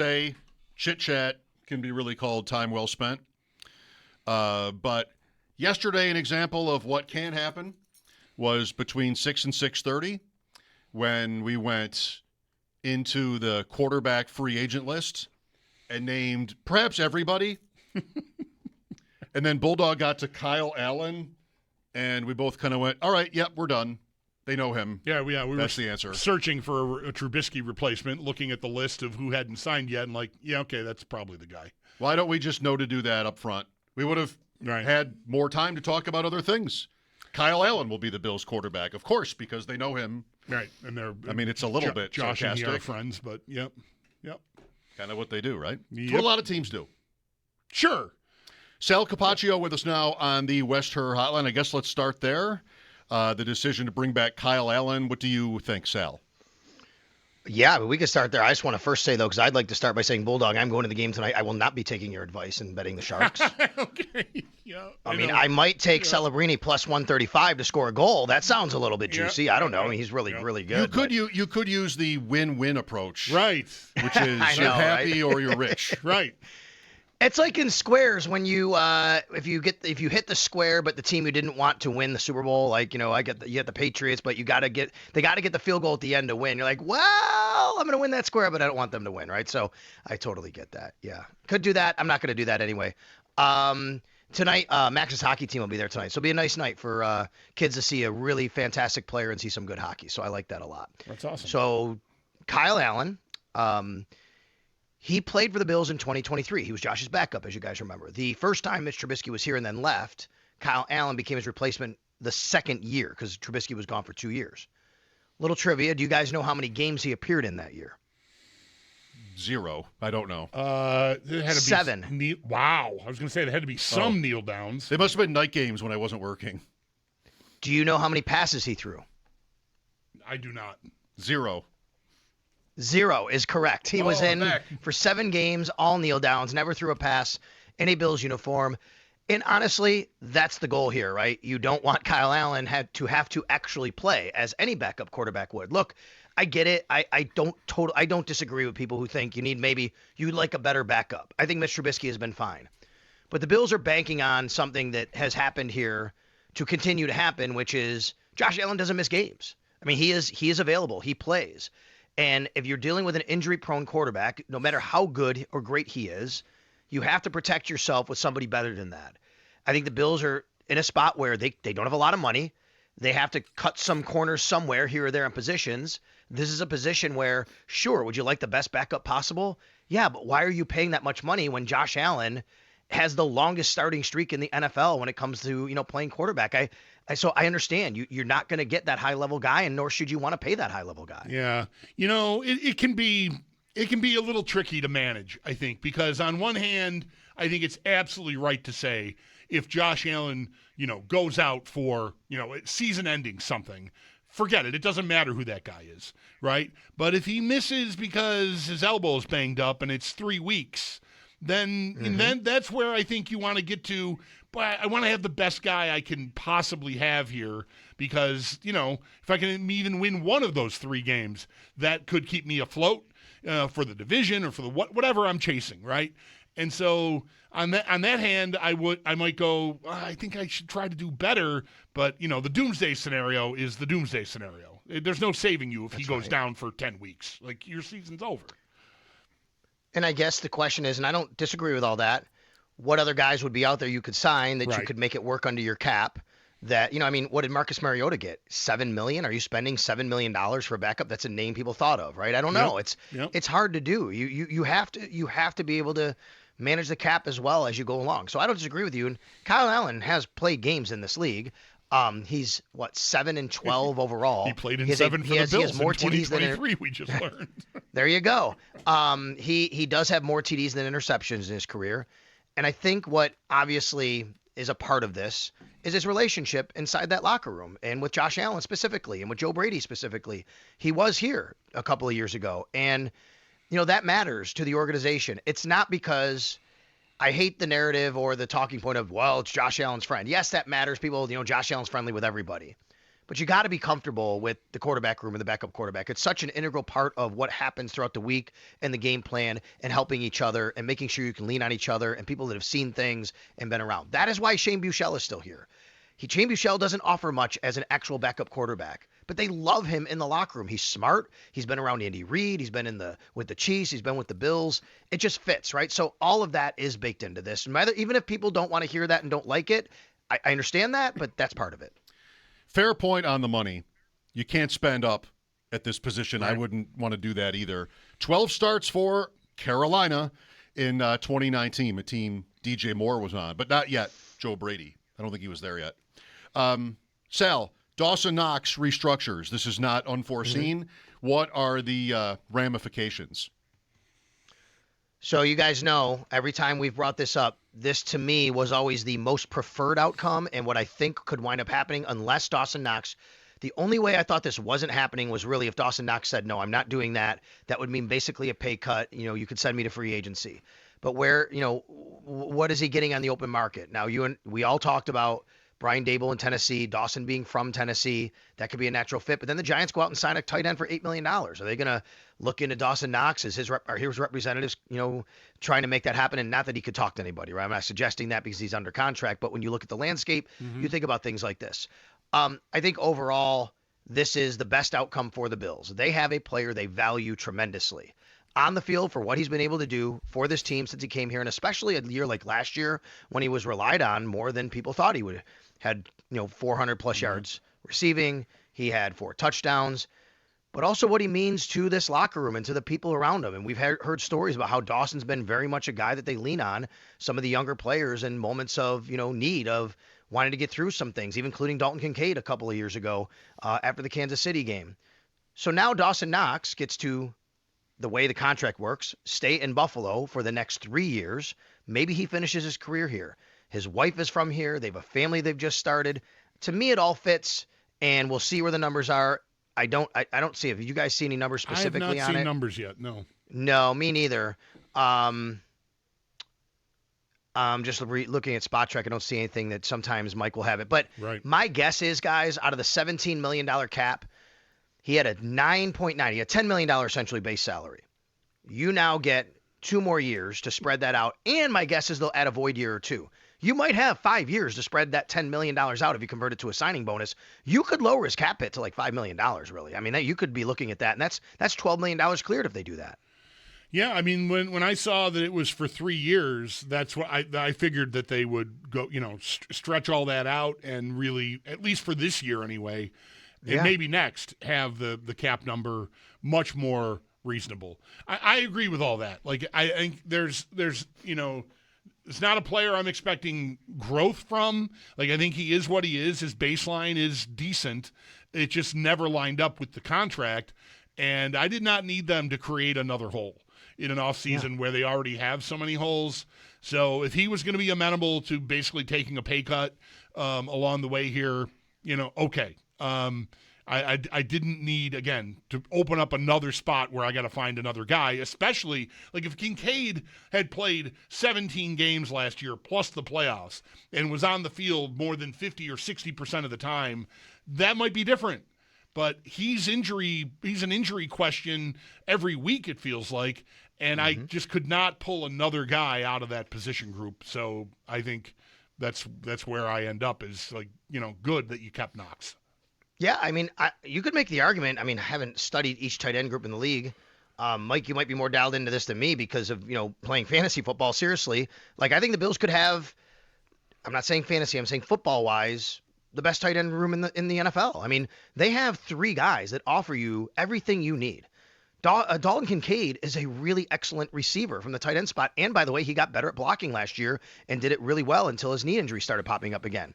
Say, chit-chat can be really called time well spent. But yesterday, an example of what can happen was between 6 and 6:30 when we went into the quarterback free agent list and named perhaps everybody. And then Bulldog got to Kyle Allen, and we both kind of went, all right, yep, we're done. They know him. Yeah, we That's were the answer. Searching for a Trubisky replacement, looking at the list of who hadn't signed yet, and like, yeah, okay, that's probably the guy. Why don't we just know to do that up front? We would have had more time to talk about other things. Kyle Allen will be the Bills quarterback, of course, because they know him. Right, and they're. I mean, it's a little bit Josh sarcastic. and he are friends, but yep. Kind of what they do, right? Yep. It's what a lot of teams do. Sure. Sal Capaccio with us now on the West Her Hotline. I guess let's start there. The decision to bring back Kyle Allen. What do you think, Sal? Yeah, but we can start there. I just want to first say, though, because I'd like to start by saying, Bulldog, I'm going to the game tonight. I will not be taking your advice and betting the Sharks. Okay. Yeah. I mean, I might take Celebrini plus 135 to score a goal. That sounds a little bit juicy. I don't know. I mean, he's really, really good. You could use the win-win approach. Right. Which is you're happy or you're rich. Right. It's like in squares when you if you hit the square but the team you didn't want to win the Super Bowl, like, you get the Patriots, but they got to get the field goal at the end to win. You're like, well, I'm going to win that square, but I don't want them to win, right? So I totally get that. Yeah. Could do that. I'm not going to do that anyway. Tonight, Max's hockey team will be there tonight. So it'll be a nice night for kids to see a really fantastic player and see some good hockey. So I like that a lot. That's awesome. So Kyle Allen, he played for the Bills in 2023. He was Josh's backup, as you guys remember. The first time Mitch Trubisky was here and then left, Kyle Allen became his replacement the second year because Trubisky was gone for 2 years. Little trivia, do you guys know how many games he appeared in that year? 0. I don't know. It had to 7. Wow. I was going to say there had to be some kneel downs. They must have been night games when I wasn't working. Do you know how many passes he threw? I do not. 0. 0 is correct. He was in for 7 games, all kneel downs, never threw a pass in a Bills uniform. And honestly, that's the goal here, right? You don't want Kyle Allen to have to actually play as any backup quarterback would. Look, I get it. I don't disagree with people who think you'd like a better backup. I think Mitch Trubisky has been fine. But the Bills are banking on something that has happened here to continue to happen, which is Josh Allen doesn't miss games. I mean, he is available. He plays. And if you're dealing with an injury-prone quarterback, no matter how good or great he is, you have to protect yourself with somebody better than that. I think the Bills are in a spot where they don't have a lot of money. They have to cut some corners somewhere here or there in positions. This is a position where, sure, would you like the best backup possible? Yeah, but why are you paying that much money when Josh Allen has the longest starting streak in the NFL when it comes to, playing quarterback? So I understand you're not going to get that high level guy, and nor should you want to pay that high level guy. Yeah. It can be a little tricky to manage, I think, because on one hand, I think it's absolutely right to say if Josh Allen, goes out for, season ending something, forget it. It doesn't matter who that guy is, right? But if he misses because his elbow is banged up and it's 3 weeks, then that's where I think you want to get to. But I want to have the best guy I can possibly have here because, if I can even win one of those 3 games, that could keep me afloat for the division or for the whatever I'm chasing, right? And so on that hand, I might go, I think I should try to do better. But, the doomsday scenario is the doomsday scenario. There's no saving you if he goes down for 10 weeks. Like, your season's over. And I guess the question is, and I don't disagree with all that, what other guys would be out there you could sign that you could make it work under your cap? That, what did Marcus Mariota get? $7 million? Are you spending $7 million for a backup? That's a name people thought of, right? I don't know. It's hard to do. You have to be able to manage the cap as well as you go along. So I don't disagree with you. And Kyle Allen has played games in this league. He's 7-12 overall. He played in 7 for the Bills. He has more TDs than we just learned. There you go. He does have more TDs than interceptions in his career. And I think what obviously is a part of this is his relationship inside that locker room and with Josh Allen specifically and with Joe Brady specifically. He was here a couple of years ago. And, that matters to the organization. It's not because I hate the narrative or the talking point of, well, it's Josh Allen's friend. Yes, that matters. People, Josh Allen's friendly with everybody. but you got to be comfortable with the quarterback room and the backup quarterback. It's such an integral part of what happens throughout the week and the game plan and helping each other and making sure you can lean on each other and people that have seen things and been around. That is why Shane Buechele is still here. Shane Buechele doesn't offer much as an actual backup quarterback, but they love him in the locker room. He's smart. He's been around Andy Reid. He's been with the Chiefs. He's been with the Bills. It just fits, right? So all of that is baked into this. Even if people don't want to hear that and don't like it, I understand that, but that's part of it. Fair point on the money. You can't spend up at this position. Right. I wouldn't want to do that either. 12 starts for Carolina in 2019, a team DJ Moore was on, but not yet Joe Brady. I don't think he was there yet. Sal, Dawson Knox restructures. This is not unforeseen. What are the ramifications? So you guys know, every time we've brought this up, this to me was always the most preferred outcome and what I think could wind up happening unless Dawson Knox. The only way I thought this wasn't happening was really if Dawson Knox said, no, I'm not doing that. That would mean basically a pay cut. You could send me to free agency. But what is he getting on the open market? Now, we all talked about Brian Dable in Tennessee, Dawson being from Tennessee. That could be a natural fit. But then the Giants go out and sign a tight end for $8 million. Are they going to look into Dawson Knox as his representatives, trying to make that happen? And not that he could talk to anybody, right? I'm not suggesting that because he's under contract. But when you look at the landscape, you think about things like this. I think overall, this is the best outcome for the Bills. They have a player they value tremendously on the field for what he's been able to do for this team since he came here, and especially a year like last year when he was relied on more than people thought he would. Had 400 plus yards receiving. He had 4 touchdowns, but also what he means to this locker room and to the people around him. And we've heard stories about how Dawson's been very much a guy that they lean on, some of the younger players in moments of need of wanting to get through some things, even including Dalton Kincaid a couple of years ago after the Kansas City game. So now Dawson Knox gets to, the way the contract works, stay in Buffalo for the next 3 years. Maybe he finishes his career here. His wife is from here. They have a family they've just started. To me, it all fits, and we'll see where the numbers are. I don't see it. Have you guys seen any numbers specifically on it? I have not seen numbers yet, no. No, me neither. Just looking at Spot Track, I don't see anything that sometimes Mike will have it. But right. My guess is, guys, out of the $17 million cap, he had a 9.9. He had $10 million essentially base salary. You now get 2 more years to spread that out, and my guess is they'll add a void year or 2. You might have 5 years to spread that $10 million out if you convert it to a signing bonus. You could lower his cap hit to like $5 million, really. I mean, you could be looking at that, and that's $12 million cleared if they do that. Yeah, I mean, when I saw that it was for 3 years, that's what I figured that they would go, stretch all that out and really, at least for this year anyway, and maybe next, have the cap number much more reasonable. I agree with all that. Like, I think there's it's not a player I'm expecting growth from. Like, I think he is what he is. His baseline is decent. It just never lined up with the contract, and I did not need them to create another hole in an offseason where they already have so many holes. So if he was going to be amenable to basically taking a pay cut along the way here, okay. I didn't need, again, to open up another spot where I got to find another guy, especially like if Kincaid had played 17 games last year plus the playoffs and was on the field more than 50 or 60% of the time, that might be different. But he's an injury question every week, it feels like, and I just could not pull another guy out of that position group. So I think that's where I end up is like, good that you kept Knox. Yeah, I mean, you could make the argument. I mean, I haven't studied each tight end group in the league. Mike, you might be more dialed into this than me because of, playing fantasy football seriously. Like, I think the Bills could have, I'm not saying fantasy, I'm saying football-wise, the best tight end room in the NFL. I mean, they have 3 guys that offer you everything you need. Dalton Kincaid is a really excellent receiver from the tight end spot. And by the way, he got better at blocking last year and did it really well until his knee injury started popping up again.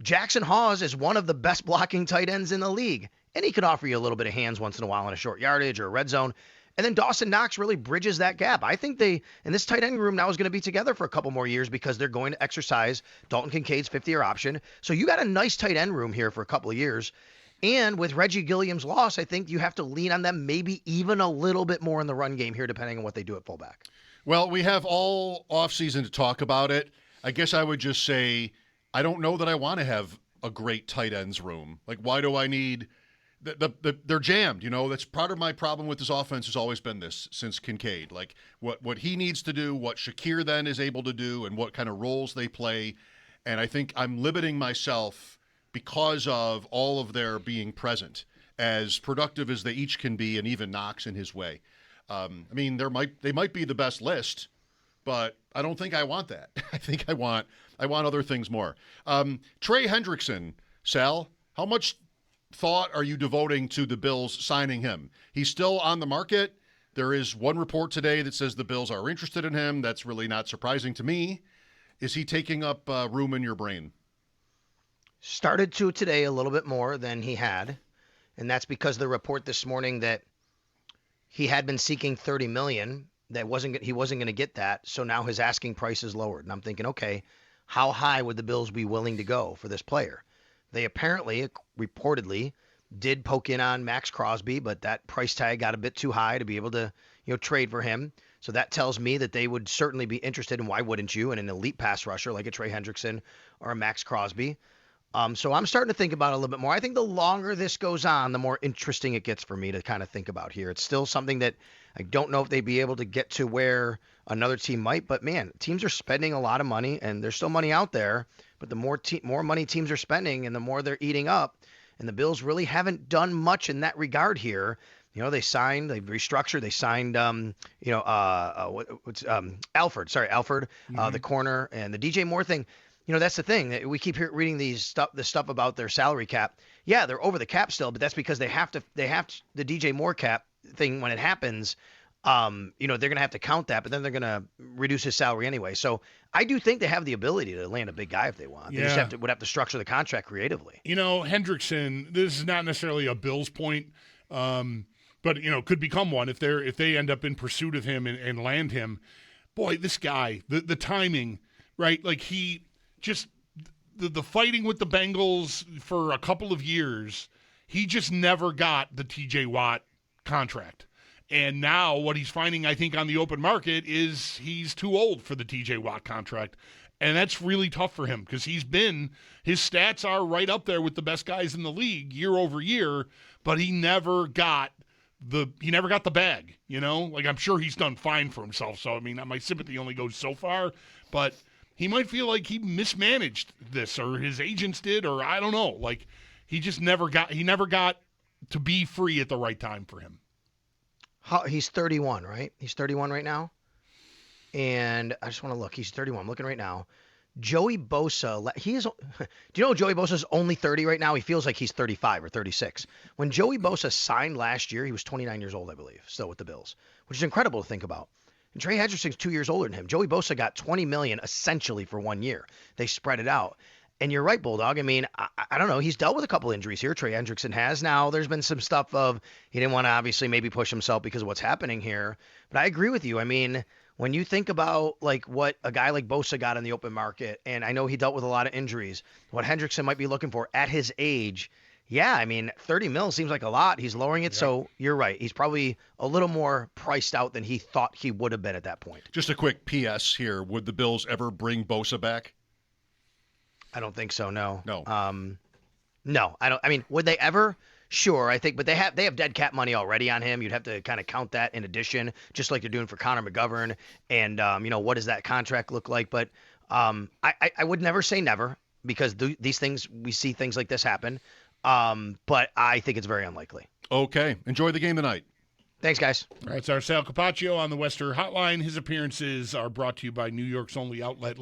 Jackson Hawes is one of the best blocking tight ends in the league, and he could offer you a little bit of hands once in a while in a short yardage or a red zone. And then Dawson Knox really bridges that gap. I think and this tight end room now is going to be together for a couple more years because they're going to exercise Dalton Kincaid's 50-year option. So you got a nice tight end room here for a couple of years. And with Reggie Gilliam's loss, I think you have to lean on them maybe even a little bit more in the run game here, depending on what they do at fullback. Well, we have all offseason to talk about it. I guess I would just say I don't know that I want to have a great tight ends room? Like, why do I need they're jammed, That's part of my problem with this offense has always been this since Kincaid. Like what he needs to do, what Shakir then is able to do, and what kind of roles they play. And I think I'm limiting myself because of all of their being present, as productive as they each can be, and even Knox in his way. I mean, they might be the best list, but I don't think I want that. I think I want other things more. Trey Hendrickson, Sal, how much thought are you devoting to the Bills signing him? He's still on the market. There is one report today that says the Bills are interested in him. That's really not surprising to me. Is he taking up room in your brain? Started to today a little bit more than he had, and that's because of the report this morning that he had been seeking $30 million. He wasn't going to get that, so now his asking price is lowered. And I'm thinking, okay, how high would the Bills be willing to go for this player? They apparently, reportedly, did poke in on Max Crosby, but that price tag got a bit too high to be able to, trade for him. So that tells me that they would certainly be interested, and why wouldn't you, in an elite pass rusher like a Trey Hendrickson or a Max Crosby. So I'm starting to think about it a little bit more. I think the longer this goes on, the more interesting it gets for me to kind of think about here. It's still something that I don't know if they'd be able to get to where another team might, but man, teams are spending a lot of money, and there's still money out there. But the more money teams are spending, and the more they're eating up, and the Bills really haven't done much in that regard here. They restructured, they signed, Alford, the corner, and the DJ Moore thing. That's the thing that we keep reading this stuff about their salary cap. Yeah, they're over the cap still, but that's because they have to the DJ Moore cap thing when it happens. They're going to have to count that, but then they're going to reduce his salary anyway. So I do think they have the ability to land a big guy if they want. They just would have to structure the contract creatively. Hendrickson, this is not necessarily a Bills point, but could become one if they end up in pursuit of him and land him. Boy, this guy, the timing, right? Like he just the fighting with the Bengals for a couple of years, he just never got the TJ Watt contract. And now what he's finding, I think, on the open market is he's too old for the TJ Watt contract. And that's really tough for him because his stats are right up there with the best guys in the league year over year, but he never got the bag, Like I'm sure he's done fine for himself. So I mean, my sympathy only goes so far, but he might feel like he mismanaged this, or his agents did, or I don't know. Like he never got to be free at the right time for him. He's 31, right? He's 31 right now. And I just want to look. He's 31. I'm looking right now. Joey Bosa, do you know Joey Bosa's only 30 right now? He feels like he's 35 or 36. When Joey Bosa signed last year, he was 29 years old, I believe, still with the Bills, which is incredible to think about. And Trey Hendrickson's 2 years older than him. Joey Bosa got $20 million essentially for 1 year. They spread it out. And you're right, Bulldog. I mean, I don't know. He's dealt with a couple injuries here. Trey Hendrickson has. Now, there's been some stuff of he didn't want to obviously maybe push himself because of what's happening here. But I agree with you. I mean, when you think about like what a guy like Bosa got in the open market, and I know he dealt with a lot of injuries, what Hendrickson might be looking for at his age, yeah, I mean, 30 mil seems like a lot. He's lowering it, so you're right. He's probably a little more priced out than he thought he would have been at that point. Just a quick PS here. Would the Bills ever bring Bosa back? I don't think so, no. No. No, I don't. I mean, would they ever? Sure, I think, but they have dead cap money already on him. You'd have to kind of count that in addition, just like they're doing for Connor McGovern. And what does that contract look like? But I would never say never, because these things, we see things like this happen. But I think it's very unlikely. Okay, enjoy the game tonight. Thanks, guys. All right, it's our Sal Capaccio on the Western Hotline. His appearances are brought to you by New York's only outlet